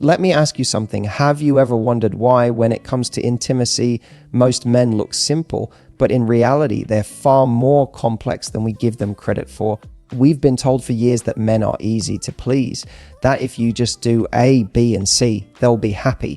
Let me ask you something. Have you ever wondered why, when it comes to intimacy, most men look simple, but in reality, they're far more complex than we give them credit for? We've been told for years that men are easy to please, that if you just do A, B, and C, they'll be happy.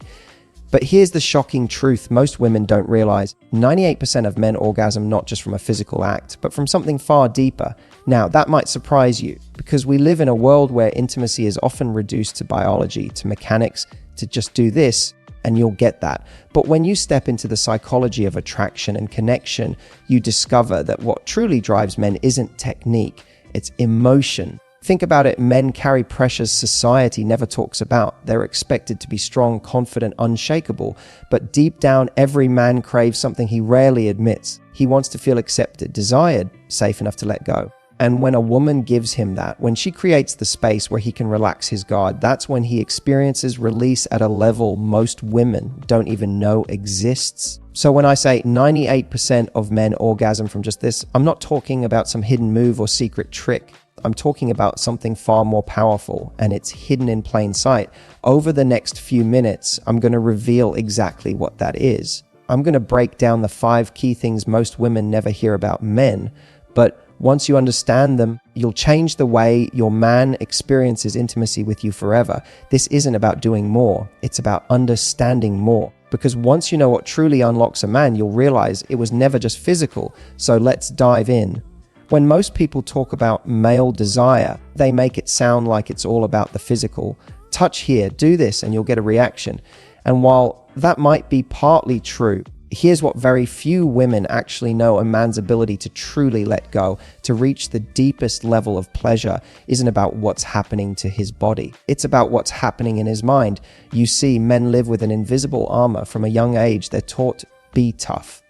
But here's the shocking truth most women don't realize. 98% of men orgasm not just from a physical act, but from something far deeper. Now, that might surprise you, because we live in a world where intimacy is often reduced to biology, to mechanics, to just do this, and you'll get that. But when you step into the psychology of attraction and connection, you discover that what truly drives men isn't technique, it's emotion. Think about it, men carry pressures society never talks about. They're expected to be strong, confident, unshakable. But deep down, every man craves something he rarely admits. He wants to feel accepted, desired, safe enough to let go. And when a woman gives him that, when she creates the space where he can relax his guard, that's when he experiences release at a level most women don't even know exists. So when I say 98% of men orgasm from just this, I'm not talking about some hidden move or secret trick. I'm talking about something far more powerful, and it's hidden in plain sight. Over the next few minutes, I'm going to reveal exactly what that is. I'm going to break down the 5 key things most women never hear about men, but once you understand them, you'll change the way your man experiences intimacy with you forever. This isn't about doing more, it's about understanding more. Because once you know what truly unlocks a man, you'll realize it was never just physical. So let's dive in. When most people talk about male desire, they make it sound like it's all about the physical. Touch here, do this, and you'll get a reaction. And while that might be partly true, here's what very few women actually know: a man's ability to truly let go, to reach the deepest level of pleasure, isn't about what's happening to his body. It's about what's happening in his mind. You see, men live with an invisible armor. From a young age, they're taught, be tough.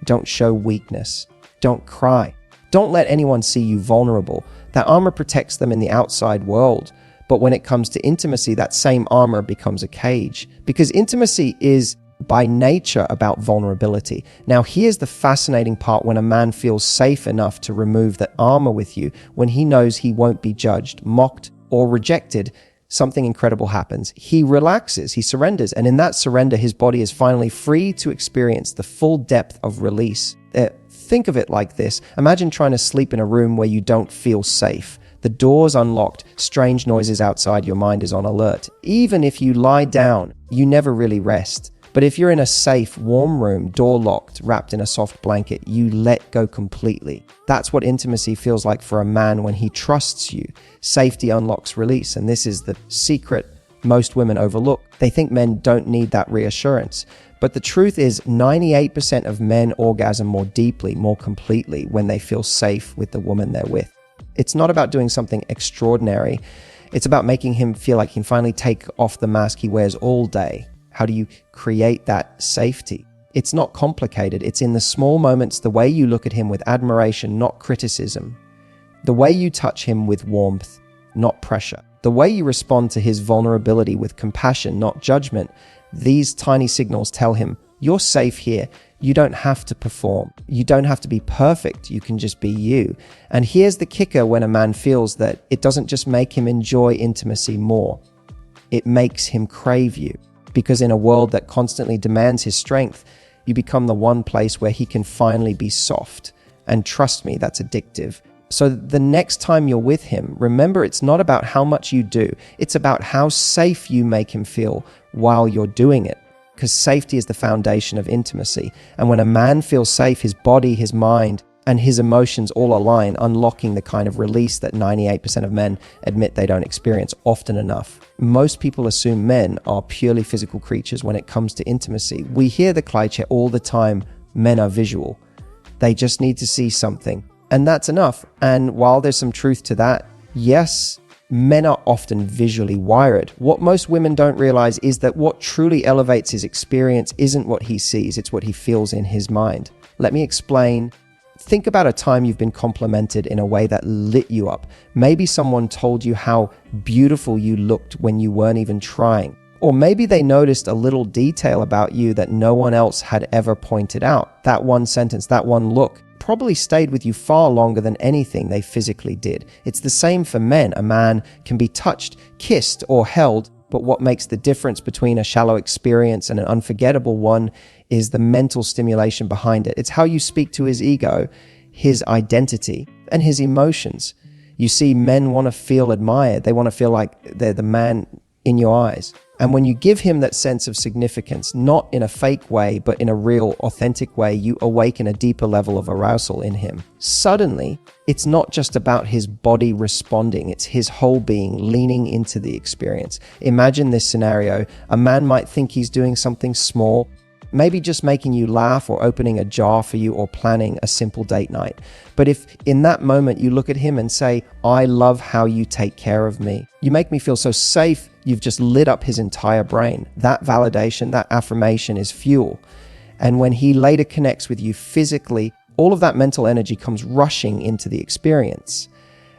Don't show weakness. Don't cry. Don't let anyone see you vulnerable. That armor protects them in the outside world. But when it comes to intimacy, that same armor becomes a cage. Because intimacy is by nature about vulnerability. Now, here's the fascinating part: when a man feels safe enough to remove that armor with you, when he knows he won't be judged, mocked, or rejected, something incredible happens. He relaxes, he surrenders, and in that surrender, his body is finally free to experience the full depth of release. Think of it like this. Imagine trying to sleep in a room where you don't feel safe. The door's unlocked, strange noises outside, your mind is on alert. Even if you lie down, you never really rest. But if you're in a safe, warm room, door locked, wrapped in a soft blanket, you let go completely. That's what intimacy feels like for a man when he trusts you. Safety unlocks release, and this is the secret most women overlook. They think men don't need that reassurance. But the truth is, 98% of men orgasm more deeply, more completely when they feel safe with the woman they're with. It's not about doing something extraordinary. It's about making him feel like he can finally take off the mask he wears all day. How do you create that safety? It's not complicated. It's in the small moments, the way you look at him with admiration, not criticism. The way you touch him with warmth, not pressure. The way you respond to his vulnerability with compassion, not judgment. These tiny signals tell him, you're safe here. You don't have to perform. You don't have to be perfect. You can just be you. And here's the kicker: when a man feels that, it doesn't just make him enjoy intimacy more. It makes him crave you. Because in a world that constantly demands his strength, you become the one place where he can finally be soft. And trust me, that's addictive. So the next time you're with him, remember, it's not about how much you do. It's about how safe you make him feel while you're doing it. Because safety is the foundation of intimacy. And when a man feels safe, his body, his mind, and his emotions all align, unlocking the kind of release that 98% of men admit they don't experience often enough. Most people assume men are purely physical creatures when it comes to intimacy. We hear the cliche all the time: men are visual. They just need to see something, and that's enough. And while there's some truth to that, yes, men are often visually wired. What most women don't realize is that what truly elevates his experience isn't what he sees, it's what he feels in his mind. Let me explain. Think about a time you've been complimented in a way that lit you up. Maybe someone told you how beautiful you looked when you weren't even trying. Or maybe they noticed a little detail about you that no one else had ever pointed out. That one sentence, that one look, probably stayed with you far longer than anything they physically did. It's the same for men. A man can be touched, kissed, or held, But what makes the difference between a shallow experience and an unforgettable one is the mental stimulation behind it. It's how you speak to his ego, his identity, and his emotions. You see, men want to feel admired. They want to feel like they're the man in your eyes. And when you give him that sense of significance, not in a fake way, but in a real, authentic way, you awaken a deeper level of arousal in him. Suddenly, it's not just about his body responding, it's his whole being leaning into the experience. Imagine this scenario. A man might think he's doing something small, maybe just making you laugh or opening a jar for you or planning a simple date night. But if in that moment you look at him and say, I love how you take care of me. You make me feel so safe. You've just lit up his entire brain. That validation, that affirmation is fuel. And when he later connects with you physically, all of that mental energy comes rushing into the experience.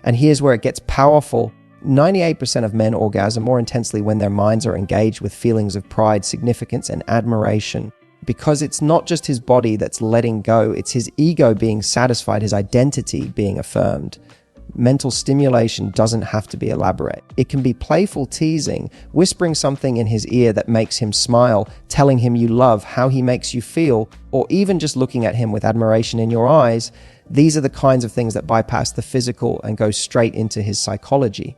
And here's where it gets powerful. 98% of men orgasm more intensely when their minds are engaged with feelings of pride, significance, and admiration. Because it's not just his body that's letting go, it's his ego being satisfied, his identity being affirmed. Mental stimulation doesn't have to be elaborate. It can be playful teasing, whispering something in his ear that makes him smile, telling him you love how he makes you feel, or even just looking at him with admiration in your eyes. These are the kinds of things that bypass the physical and go straight into his psychology.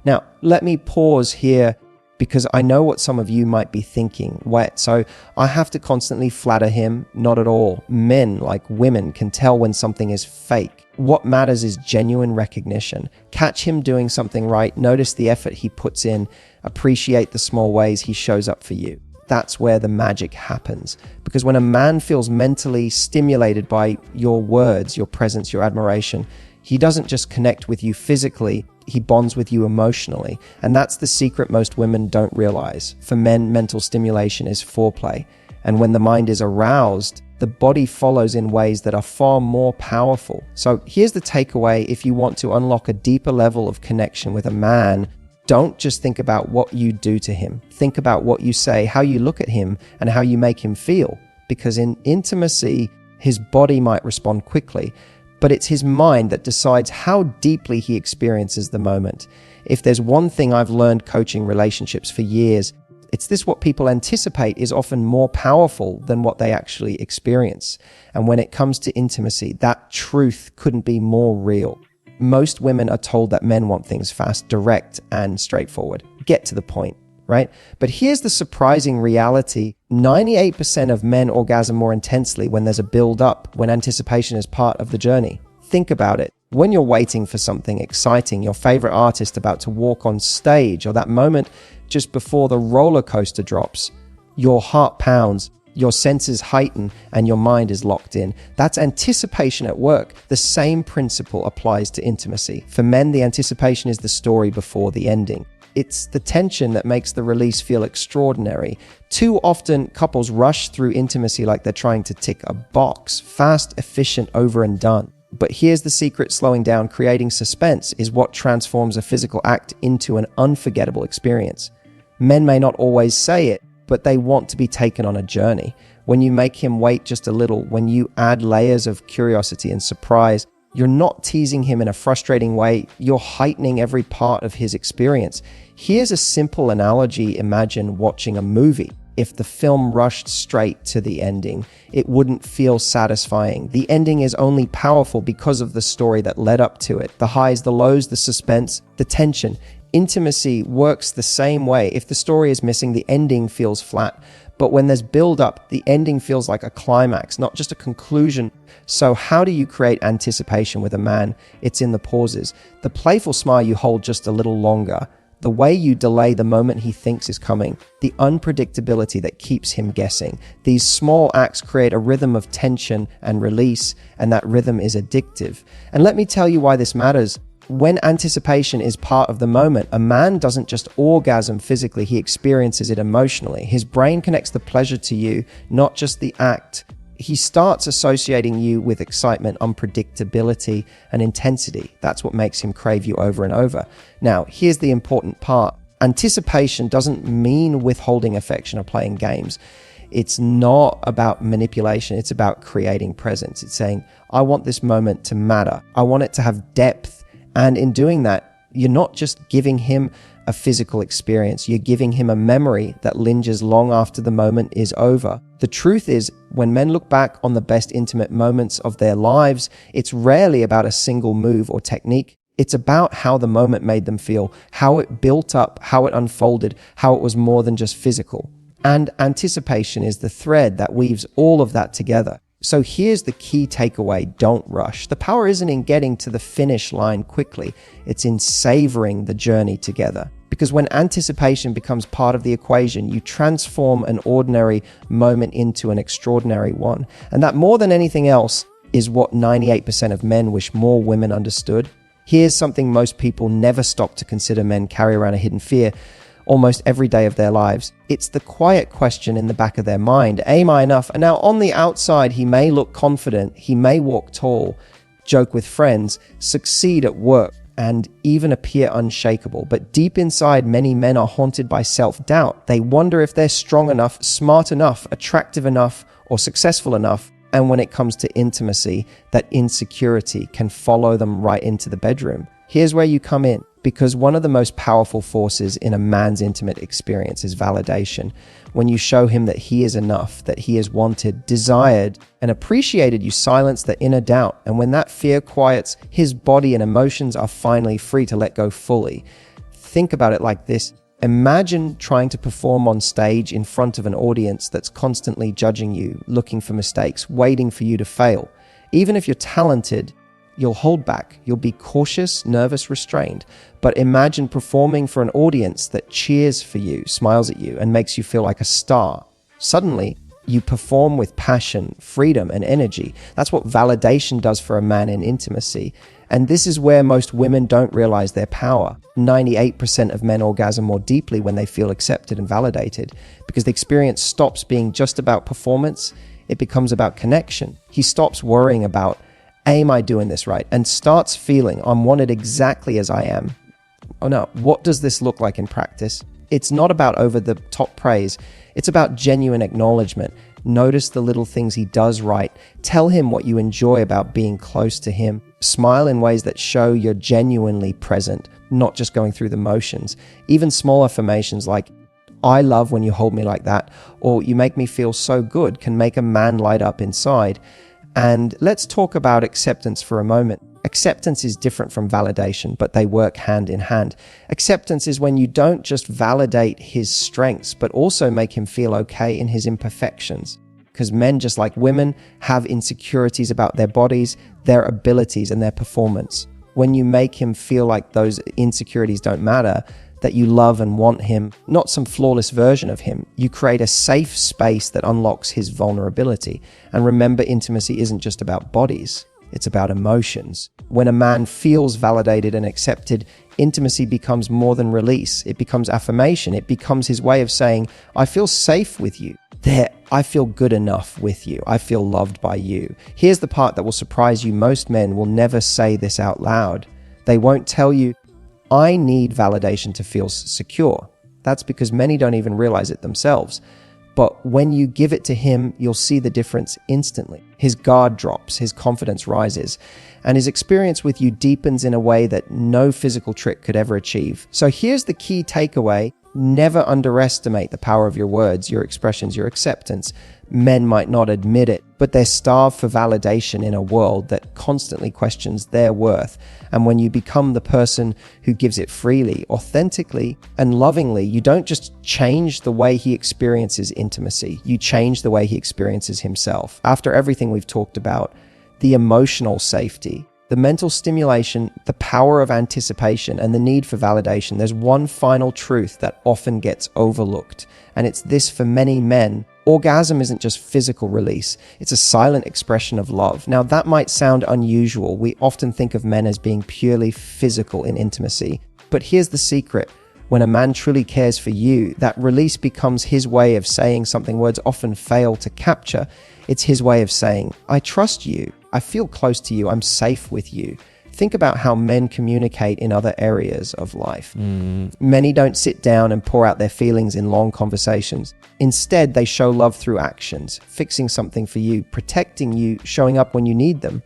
Now, let me pause here because I know what some of you might be thinking. Wait, so I have to constantly flatter him? Not at all. Men, like women, can tell when something is fake. What matters is genuine recognition. Catch him doing something right, notice the effort he puts in, appreciate the small ways he shows up for you. That's where the magic happens. Because when a man feels mentally stimulated by your words, your presence, your admiration, he doesn't just connect with you physically, he bonds with you emotionally. And that's the secret most women don't realize. For men, mental stimulation is foreplay. And when the mind is aroused, the body follows in ways that are far more powerful. So here's the takeaway if you want to unlock a deeper level of connection with a man. Don't just think about what you do to him. Think about what you say, how you look at him, and how you make him feel. Because in intimacy, his body might respond quickly, but it's his mind that decides how deeply he experiences the moment. If there's one thing I've learned coaching relationships for years, it's this: what people anticipate is often more powerful than what they actually experience. And when it comes to intimacy, that truth couldn't be more real. Most women are told that men want things fast, direct, and straightforward. Get to the point, right? But here's the surprising reality. 98% of men orgasm more intensely when there's a build-up, when anticipation is part of the journey. Think about it. When you're waiting for something exciting, your favorite artist about to walk on stage, or that moment just before the roller coaster drops, your heart pounds, your senses heighten, and your mind is locked in. That's anticipation at work. The same principle applies to intimacy. For men, the anticipation is the story before the ending. It's the tension that makes the release feel extraordinary. Too often, couples rush through intimacy like they're trying to tick a box. Fast, efficient, over and done. But here's the secret: slowing down, creating suspense, is what transforms a physical act into an unforgettable experience. Men may not always say it, but they want to be taken on a journey. When you make him wait just a little, when you add layers of curiosity and surprise, you're not teasing him in a frustrating way, you're heightening every part of his experience. Here's a simple analogy. Imagine watching a movie. If the film rushed straight to the ending, it wouldn't feel satisfying. The ending is only powerful because of the story that led up to it. The highs, the lows, the suspense, the tension. Intimacy works the same way. If the story is missing, the ending feels flat. But when there's build-up, the ending feels like a climax, not just a conclusion. So how do you create anticipation with a man? It's in the pauses. The playful smile you hold just a little longer. The way you delay the moment he thinks is coming. The unpredictability that keeps him guessing. These small acts create a rhythm of tension and release, and that rhythm is addictive. And let me tell you why this matters. When anticipation is part of the moment, a man doesn't just orgasm physically, he experiences it emotionally. His brain connects the pleasure to you, not just the act. He starts associating you with excitement, unpredictability, and intensity. That's what makes him crave you over and over. Now, here's the important part. Anticipation doesn't mean withholding affection or playing games. It's not about manipulation. It's about creating presence. It's saying, I want this moment to matter. I want it to have depth. And in doing that, you're not just giving him a physical experience. You're giving him a memory that lingers long after the moment is over. The truth is, when men look back on the best intimate moments of their lives, it's rarely about a single move or technique. It's about how the moment made them feel, how it built up, how it unfolded, how it was more than just physical. And anticipation is the thread that weaves all of that together. So here's the key takeaway: don't rush. The power isn't in getting to the finish line quickly. It's in savoring the journey together. Because when anticipation becomes part of the equation, you transform an ordinary moment into an extraordinary one. And that, more than anything else, is what 98% of men wish more women understood. Here's something most people never stop to consider. Men carry around a hidden fear almost every day of their lives. It's the quiet question in the back of their mind: am I enough? And now on the outside, he may look confident, he may walk tall, joke with friends, succeed at work, and even appear unshakable. But deep inside, many men are haunted by self-doubt. They wonder if they're strong enough, smart enough, attractive enough, or successful enough. And when it comes to intimacy, that insecurity can follow them right into the bedroom. Here's where you come in, because one of the most powerful forces in a man's intimate experience is validation. When you show him that he is enough, that he is wanted, desired, and appreciated, you silence the inner doubt. And when that fear quiets, his body and emotions are finally free to let go fully. Think about it like this. Imagine trying to perform on stage in front of an audience that's constantly judging you, looking for mistakes, waiting for you to fail. Even if you're talented, you'll hold back. You'll be cautious, nervous, restrained. But imagine performing for an audience that cheers for you, smiles at you, and makes you feel like a star. Suddenly, you perform with passion, freedom, and energy. That's what validation does for a man in intimacy. And this is where most women don't realize their power. 98% of men orgasm more deeply when they feel accepted and validated, because the experience stops being just about performance. It becomes about connection. He stops worrying about, am I doing this right? And starts feeling, I'm wanted exactly as I am. Oh no, what does this look like in practice? It's not about over-the-top praise. It's about genuine acknowledgement. Notice the little things he does right. Tell him what you enjoy about being close to him. Smile in ways that show you're genuinely present, not just going through the motions. Even small affirmations like, I love when you hold me like that, or you make me feel so good, can make a man light up inside. And let's talk about acceptance for a moment. Acceptance is different from validation, but they work hand in hand. Acceptance is when you don't just validate his strengths, but also make him feel okay in his imperfections. Because men, just like women, have insecurities about their bodies, their abilities, and their performance. When you make him feel like those insecurities don't matter, that you love and want him, not some flawless version of him, you create a safe space that unlocks his vulnerability. And remember, intimacy isn't just about bodies. It's about emotions. When a man feels validated and accepted, intimacy becomes more than release. It becomes affirmation. It becomes his way of saying, I feel safe with you. I feel good enough with you. I feel loved by you. Here's the part that will surprise you. Most men will never say this out loud. They won't tell you, I need validation to feel secure. That's because many don't even realize it themselves. But when you give it to him, you'll see the difference instantly. His guard drops, his confidence rises, and his experience with you deepens in a way that no physical trick could ever achieve. So here's the key takeaway. Never underestimate the power of your words, your expressions, your acceptance. Men might not admit it, but they're starved for validation in a world that constantly questions their worth. And when you become the person who gives it freely, authentically, and lovingly, you don't just change the way he experiences intimacy, you change the way he experiences himself. After everything we've talked about, the emotional safety, the mental stimulation, the power of anticipation, and the need for validation, there's one final truth that often gets overlooked. And it's this for many men. Orgasm isn't just physical release. It's a silent expression of love. Now, that might sound unusual. We often think of men as being purely physical in intimacy. But here's the secret. When a man truly cares for you, that release becomes his way of saying something words often fail to capture. It's his way of saying, I trust you. I feel close to you. I'm safe with you. Think about how men communicate in other areas of life. Many don't sit down and pour out their feelings in long conversations. Instead, they show love through actions, fixing something for you, protecting you, showing up when you need them.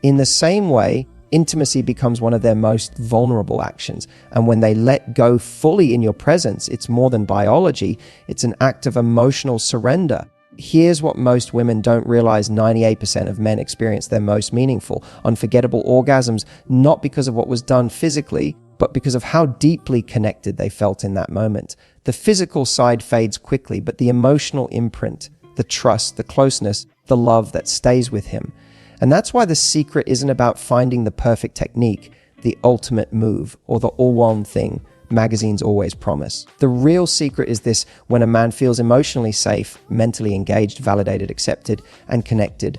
In the same way, Intimacy becomes one of their most vulnerable actions. And when they let go fully in your presence, it's more than biology, it's an act of emotional surrender. Here's what most women don't realize: 98% of men experience their most meaningful, unforgettable orgasms, not because of what was done physically, but because of how deeply connected they felt in that moment. The physical side fades quickly, but the emotional imprint, the trust, the closeness, the love that stays with him. And that's why the secret isn't about finding the perfect technique, the ultimate move, or the all-one thing magazines always promise. The real secret is this: when a man feels emotionally safe, mentally engaged, validated, accepted, and connected,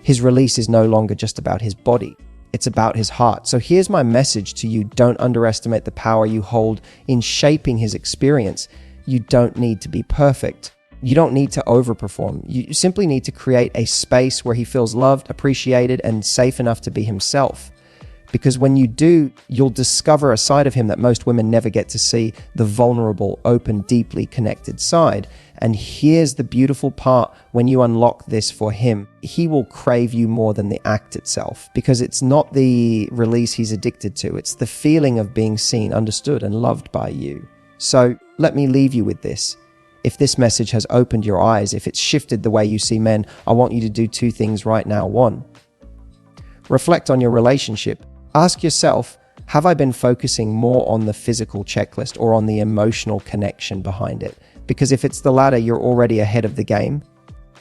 his release is no longer just about his body. It's about his heart. So here's my message to you: don't underestimate the power you hold in shaping his experience. You don't need to be perfect. You don't need to overperform. You simply need to create a space where he feels loved, appreciated, and safe enough to be himself. Because when you do, you'll discover a side of him that most women never get to see: the vulnerable, open, deeply connected side. And here's the beautiful part: when you unlock this for him, he will crave you more than the act itself, because it's not the release he's addicted to, it's the feeling of being seen, understood, and loved by you. So let me leave you with this. If this message has opened your eyes, if it's shifted the way you see men, I want you to do two things right now. One, reflect on your relationship. Ask yourself, have I been focusing more on the physical checklist or on the emotional connection behind it? Because if it's the latter, you're already ahead of the game.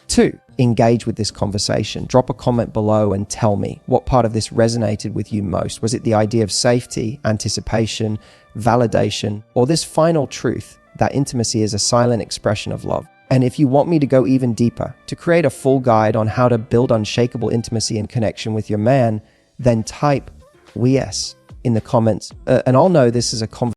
Two, engage with this conversation. Drop a comment below and tell me what part of this resonated with you most. Was it the idea of safety, anticipation, validation, or this final truth that intimacy is a silent expression of love? And if you want me to go even deeper, to create a full guide on how to build unshakable intimacy and connection with your man, then type "yes" in the comments, and I'll know this is a conversation